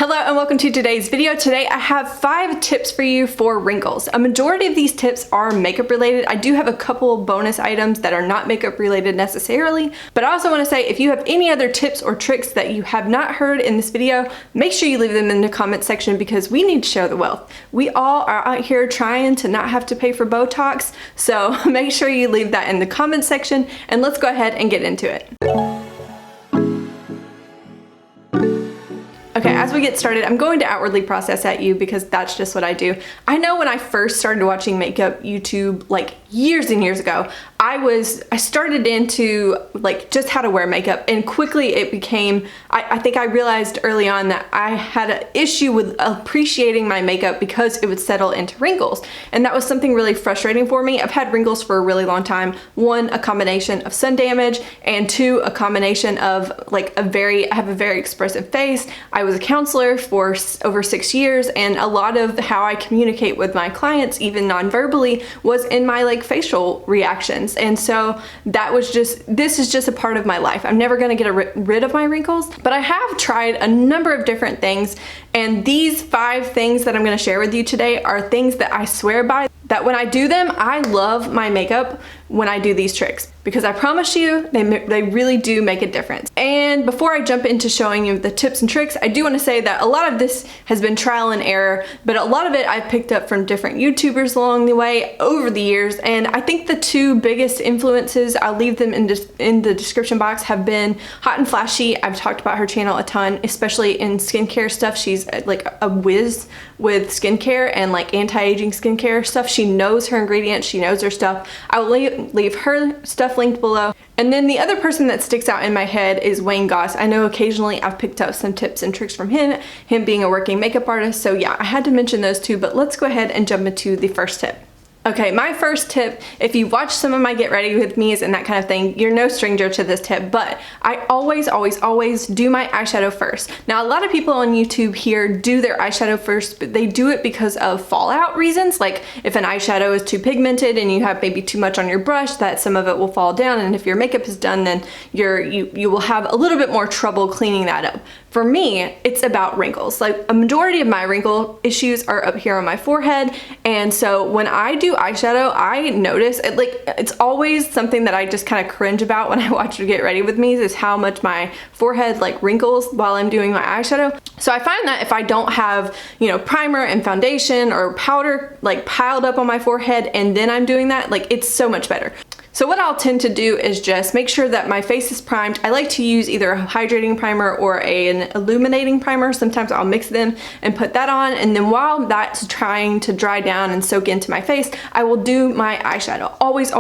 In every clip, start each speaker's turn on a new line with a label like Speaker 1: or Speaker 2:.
Speaker 1: Hello and welcome to today's video. Today I have 5 tips for you for wrinkles. A majority of these tips are makeup related. I do have a couple bonus items that are not makeup related necessarily, but I also want to say if you have any other tips or tricks that you have not heard in this video, make sure you leave them in the comment section because we need to share the wealth. We all are out here trying to not have to pay for Botox, so make sure you leave that in the comment section and let's go ahead and get into it. Okay, as we get started, I'm going to outwardly process at you because that's just what I do. I know when I first started watching makeup YouTube like years and years ago, I started into like just how to wear makeup, and quickly it became, I think I realized early on that I had an issue with appreciating my makeup because it would settle into wrinkles. And that was something really frustrating for me. I've had wrinkles for a really long time. 1, a combination of sun damage, and 2, a combination of like I have a very expressive face. I was a counselor for over 6 years, and a lot of how I communicate with my clients, even non-verbally, was in my like facial reactions. And so this is just a part of my life. I'm never gonna get rid of my wrinkles, but I have tried a number of different things, and these 5 things that I'm gonna share with you today are things that I swear by, that when I do them, I love my makeup when I do these tricks, because I promise you they really do make a difference. And before I jump into showing you the tips and tricks, I do want to say that a lot of this has been trial and error, but a lot of it I've picked up from different YouTubers along the way over the years. And I think the 2 biggest influences, I'll leave them in the description box, have been Hot and Flashy. I've talked about her channel a ton, especially in skincare stuff. She's like a whiz with skincare and like anti-aging skincare stuff. She knows her ingredients, she knows her stuff. I will leave her stuff linked below. And then the other person that sticks out in my head is Wayne Goss. I know occasionally I've picked up some tips and tricks from him being a working makeup artist. So yeah, I had to mention those 2, but let's go ahead and jump into the first tip. Okay, my first tip, if you watch some of my get ready with me's and that kind of thing, you're no stranger to this tip, but I always do my eyeshadow first. Now, a lot of people on YouTube here do their eyeshadow first, but they do it because of fallout reasons. Like if an eyeshadow is too pigmented and you have maybe too much on your brush, that some of it will fall down, and if your makeup is done, then you will have a little bit more trouble cleaning that up. For me, it's about wrinkles. Like a majority of my wrinkle issues are up here on my forehead, and so when I do eyeshadow, I notice it, like it's always something that I just kind of cringe about when I watch you get ready with me, is how much my forehead like wrinkles while I'm doing my eyeshadow. So I find that if I don't have, you know, primer and foundation or powder like piled up on my forehead and then I'm doing that, like it's so much better. So what I'll tend to do is just make sure that my face is primed. I like to use either a hydrating primer or an illuminating primer. Sometimes I'll mix them and put that on, and then while that's trying to dry down and soak into my face, I will do my eyeshadow. Always.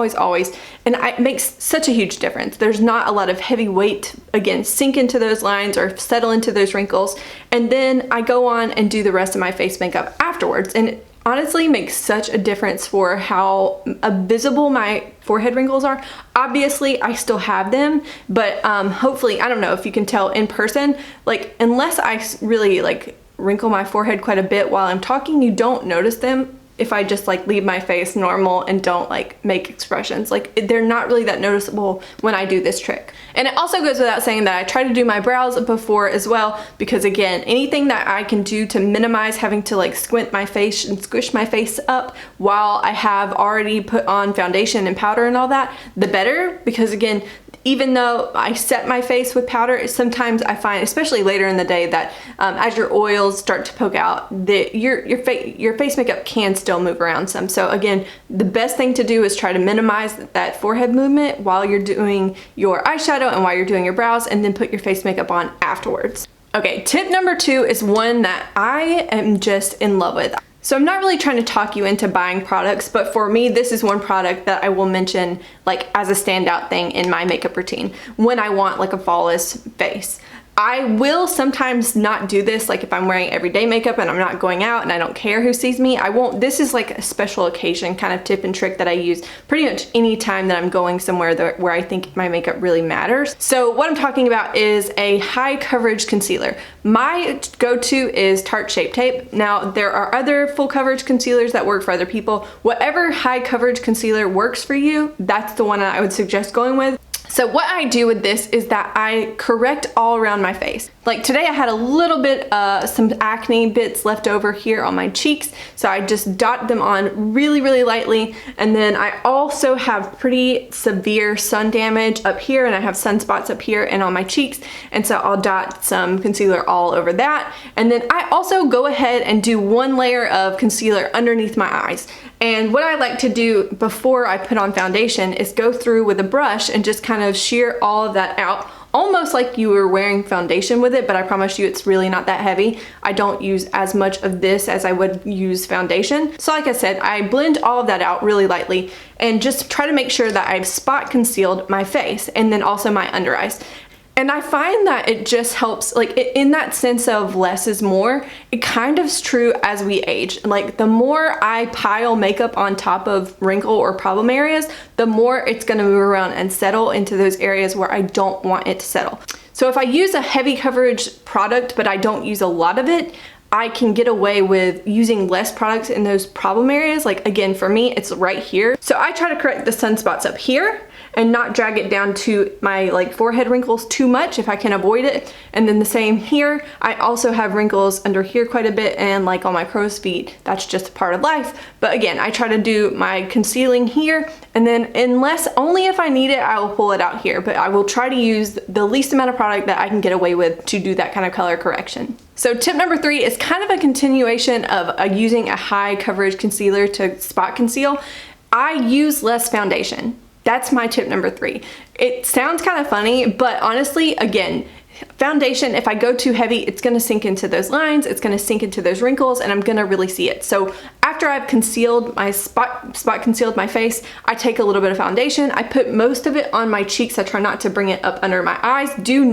Speaker 1: And it makes such a huge difference. There's not a lot of heavy weight, again, sink into those lines or settle into those wrinkles. And then I go on and do the rest of my face makeup afterwards. And it honestly makes such a difference for how visible my forehead wrinkles are. Obviously, I still have them, but hopefully, I don't know if you can tell in person, like unless I really like wrinkle my forehead quite a bit while I'm talking, you don't notice them if I just like leave my face normal and don't like make expressions. Like they're not really that noticeable when I do this trick. And it also goes without saying that I try to do my brows before as well, because again, anything that I can do to minimize having to like squint my face and squish my face up while I have already put on foundation and powder and all that, the better. Because again, even though I set my face with powder, sometimes I find, especially later in the day, that as your oils start to poke out, your face makeup can still move around some. So again, the best thing to do is try to minimize that forehead movement while you're doing your eyeshadow and while you're doing your brows, and then put your face makeup on afterwards. Okay, tip number 2 is one that I am just in love with. So I'm not really trying to talk you into buying products, but for me, this is one product that I will mention like as a standout thing in my makeup routine when I want like a flawless face. I will sometimes not do this, like if I'm wearing everyday makeup and I'm not going out and I don't care who sees me, I won't. This is like a special occasion kind of tip and trick that I use pretty much any time that I'm going somewhere where I think my makeup really matters. So what I'm talking about is a high coverage concealer. My go-to is Tarte Shape Tape. Now there are other full coverage concealers that work for other people. Whatever high coverage concealer works for you, that's the one I would suggest going with. So what I do with this is that I correct all around my face. Like today I had a little bit, some acne bits left over here on my cheeks, so I just dot them on really, really lightly. And then I also have pretty severe sun damage up here, and I have sunspots up here and on my cheeks, and so I'll dot some concealer all over that. And then I also go ahead and do one layer of concealer underneath my eyes. And what I like to do before I put on foundation is go through with a brush and just kind of shear all of that out, almost like you were wearing foundation with it, but I promise you it's really not that heavy. I don't use as much of this as I would use foundation. So like I said, I blend all of that out really lightly and just try to make sure that I've spot concealed my face and then also my under eyes. And I find that it just helps, like in that sense of less is more, it kind of is true as we age. Like the more I pile makeup on top of wrinkle or problem areas, the more it's gonna move around and settle into those areas where I don't want it to settle. So if I use a heavy coverage product, but I don't use a lot of it, I can get away with using less products in those problem areas. Like again, for me, it's right here. So I try to correct the sunspots up here and not drag it down to my like forehead wrinkles too much if I can avoid it. And then the same here. I also have wrinkles under here quite a bit and like on my crow's feet. That's just a part of life. But again, I try to do my concealing here, and then only if I need it, I will pull it out here. But I will try to use the least amount of product that I can get away with to do that kind of color correction. So tip number 3 is kind of a continuation of using a high coverage concealer to spot conceal. I use less foundation. That's my tip number 3. It sounds kind of funny, but honestly, again, foundation, if I go too heavy, it's gonna sink into those lines, it's gonna sink into those wrinkles, and I'm gonna really see it. So after I've concealed my spot concealed my face, I take a little bit of foundation, I put most of it on my cheeks. I try not to bring it up under my eyes. I do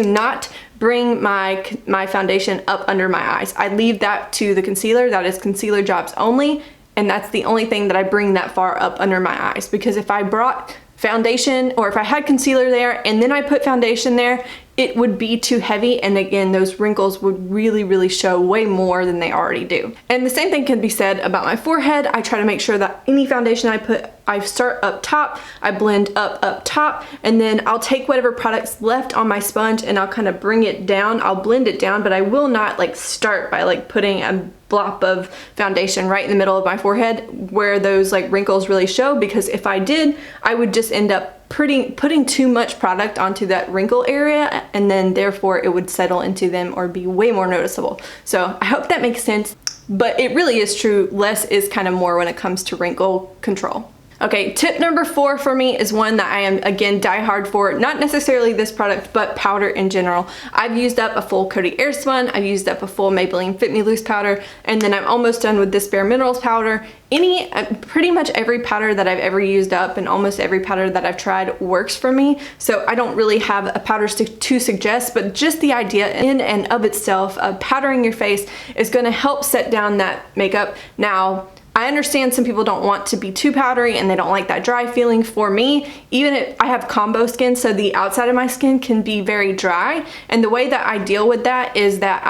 Speaker 1: not bring my foundation up under my eyes. I leave that to the concealer. That is concealer jobs only. And that's the only thing that I bring that far up under my eyes, because if I brought foundation, or if I had concealer there and then I put foundation there, it would be too heavy, and again, those wrinkles would really, really show way more than they already do. And the same thing can be said about my forehead. I try to make sure that any foundation I put, I start up top, I blend up top, and then I'll take whatever product's left on my sponge and I'll kind of bring it down. I'll blend it down, but I will not like start by like putting a blop of foundation right in the middle of my forehead where those like wrinkles really show, because if I did, I would just end up putting too much product onto that wrinkle area, and then therefore it would settle into them or be way more noticeable. So I hope that makes sense, but it really is true. Less is kind of more when it comes to wrinkle control. Okay, tip number 4 for me is one that I am, again, die hard for. Not necessarily this product, but powder in general. I've used up a full Coty Airspun, I've used up a full Maybelline Fit Me Loose powder, and then I'm almost done with this Bare Minerals powder. Pretty much every powder that I've ever used up and almost every powder that I've tried works for me. So I don't really have a powder to suggest, but just the idea in and of itself of powdering your face is gonna help set down that makeup. Now, I understand some people don't want to be too powdery and they don't like that dry feeling. For me, even if I have combo skin, so the outside of my skin can be very dry, and the way that I deal with that is that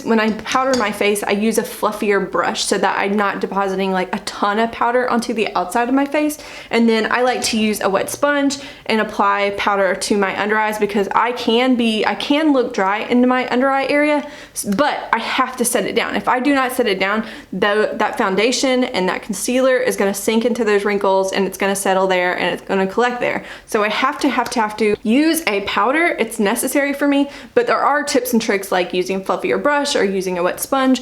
Speaker 1: when I powder my face, I use a fluffier brush so that I'm not depositing like a ton of powder onto the outside of my face. And then I like to use a wet sponge and apply powder to my under eyes, because I can look dry into my under eye area, but I have to set it down. If I do not set it down, that foundation and that concealer is going to sink into those wrinkles, and it's going to settle there and it's going to collect there. So I have to use a powder. It's necessary for me, but there are tips and tricks like using a fluffier brush or using a wet sponge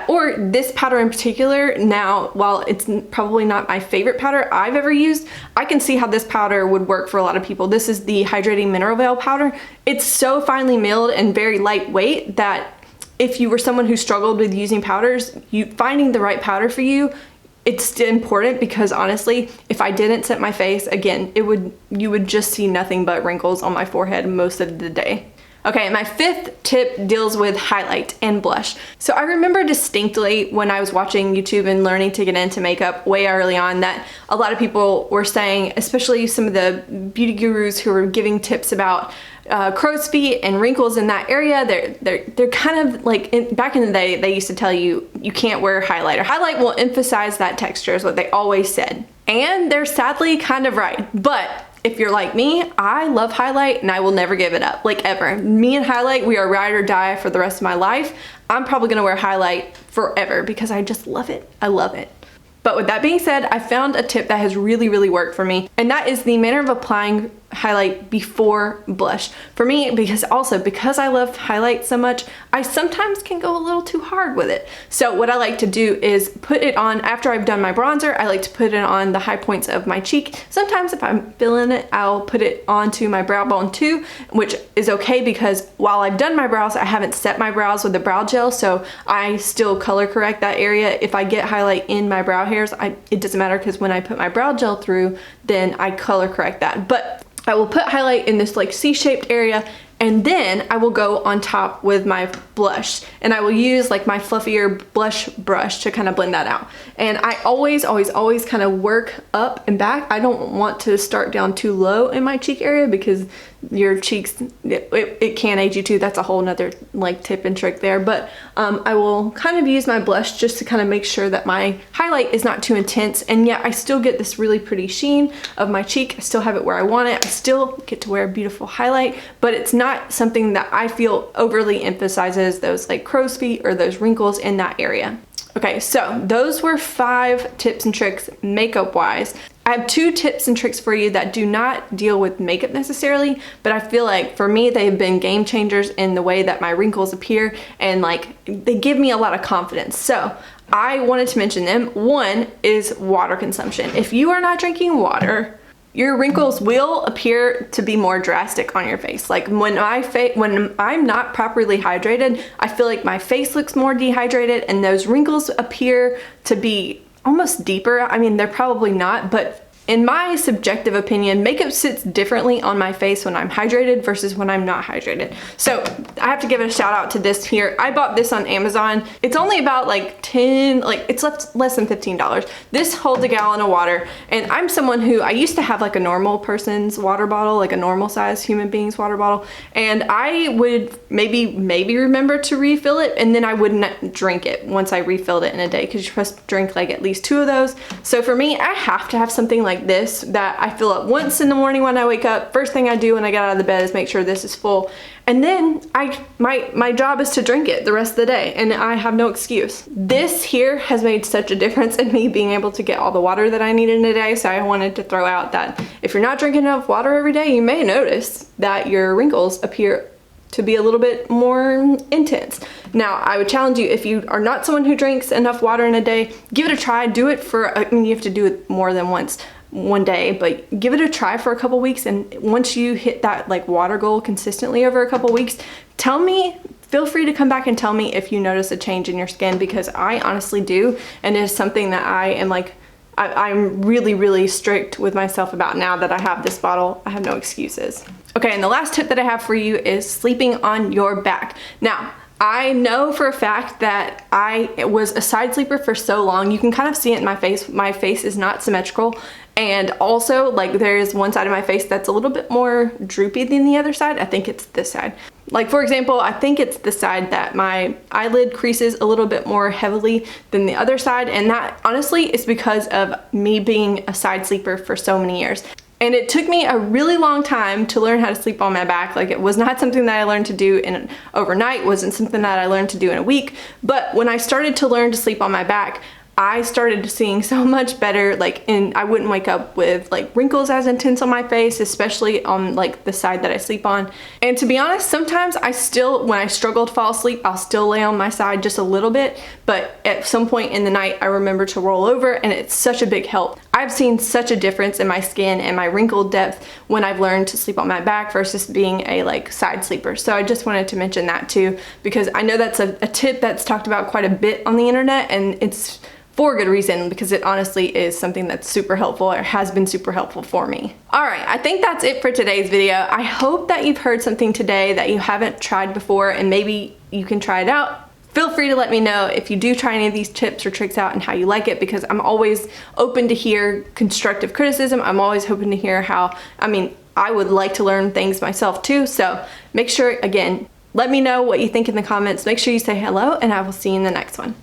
Speaker 1: or this powder in particular. Now, while it's probably not my favorite powder I've ever used, I can see how this powder would work for a lot of people. This is the Hydrating Mineral Veil powder. It's so finely milled and very lightweight that if you were someone who struggled with using powders, finding the right powder for you, it's important, because honestly, if I didn't set my face, again, you would just see nothing but wrinkles on my forehead most of the day. Okay, my 5th tip deals with highlight and blush. So I remember distinctly when I was watching YouTube and learning to get into makeup way early on that a lot of people were saying, especially some of the beauty gurus who were giving tips about crow's feet and wrinkles in that area, they're kind of like, back in the day, they used to tell you can't wear highlighter. Highlight will emphasize that texture is what they always said. And they're sadly kind of right. But if you're like me, I love highlight and I will never give it up, like ever. Me and highlight, we are ride or die for the rest of my life. I'm probably gonna wear highlight forever because I just love it. I love it. But with that being said, I found a tip that has really worked for me, and that is the manner of applying highlight before blush. For me, because I love highlight so much, I sometimes can go a little too hard with it. So what I like to do is put it on after I've done my bronzer. I like to put it on the high points of my cheek. Sometimes if I'm feeling it, I'll put it onto my brow bone too, which is okay because while I've done my brows, I haven't set my brows with the brow gel, so I still color correct that area. If I get highlight in my brow hairs, it doesn't matter because when I put my brow gel through, then I color correct that. But I will put highlight in this like C-shaped area, and then I will go on top with my blush, and I will use like my fluffier blush brush to kind of blend that out. And I always kind of work up and back. I don't want to start down too low in my cheek area because your cheeks, it can age you too. That's a whole nother like tip and trick there. But I will kind of use my blush just to kind of make sure that my highlight is not too intense, and yet I still get this really pretty sheen of my cheek. I still have it where I want it. I still get to wear a beautiful highlight, but it's not something that I feel overly emphasizes those like crow's feet or those wrinkles in that area. Okay, so those were 5 tips and tricks makeup wise. I have 2 tips and tricks for you that do not deal with makeup necessarily, but I feel like for me they've been game changers in the way that my wrinkles appear, and like they give me a lot of confidence. So I wanted to mention them. One is water consumption. If you are not drinking water, your wrinkles will appear to be more drastic on your face. Like when I'm not properly hydrated, I feel like my face looks more dehydrated and those wrinkles appear to be almost deeper. I mean, they're probably not, but in my subjective opinion, makeup sits differently on my face when I'm hydrated versus when I'm not hydrated. So I have to give a shout out to this here. I bought this on Amazon. It's only about like it's less than $15. This holds a gallon of water, and I'm someone who, I used to have like a normal person's water bottle, like a normal size human being's water bottle, and I would maybe remember to refill it, and then I wouldn't drink it once I refilled it in a day, because you're supposed to drink like at least 2 of those. So for me, I have to have something like this that I fill up once in the morning when I wake up. First thing I do when I get out of the bed is make sure this is full, and then my job is to drink it the rest of the day, and I have no excuse. This here has made such a difference in me being able to get all the water that I need in a day, so I wanted to throw out that if you're not drinking enough water every day, you may notice that your wrinkles appear to be a little bit more intense. Now, I would challenge you, if you are not someone who drinks enough water in a day, give it a try. Do it for, I mean, you have to do it more than one day, but give it a try for a couple weeks, and once you hit that like water goal consistently over a couple weeks, feel free to come back and tell me if you notice a change in your skin, because I honestly do, and it is something that I am like, I'm really strict with myself about. Now that I have this bottle, I have no excuses. Okay, and the last tip that I have for you is sleeping on your back. Now, I know for a fact that I was a side sleeper for so long. You can kind of see it in my face. My face is not symmetrical. And also, like, there's one side of my face that's a little bit more droopy than the other side. I think it's this side. Like, for example, I think it's the side that my eyelid creases a little bit more heavily than the other side. And that honestly is because of me being a side sleeper for so many years. And it took me a really long time to learn how to sleep on my back. Like, it was not something that I learned to do overnight, wasn't something that I learned to do in a week. But when I started to learn to sleep on my back, I started seeing so much better, like, and I wouldn't wake up with like wrinkles as intense on my face, especially on like the side that I sleep on. And to be honest, sometimes when I struggle to fall asleep, I'll still lay on my side just a little bit, but at some point in the night, I remember to roll over, and it's such a big help. I've seen such a difference in my skin and my wrinkle depth when I've learned to sleep on my back versus being a like side sleeper. So I just wanted to mention that too, because I know that's a tip that's talked about quite a bit on the internet, and it's for good reason, because it honestly is something that's super helpful, or has been super helpful for me. All right, I think that's it for today's video. I hope that you've heard something today that you haven't tried before, and maybe you can try it out. Feel free to let me know if you do try any of these tips or tricks out and how you like it, because I'm always open to hear constructive criticism. I'm always hoping to hear I would like to learn things myself too. So make sure, again, let me know what you think in the comments. Make sure you say hello, and I will see you in the next one.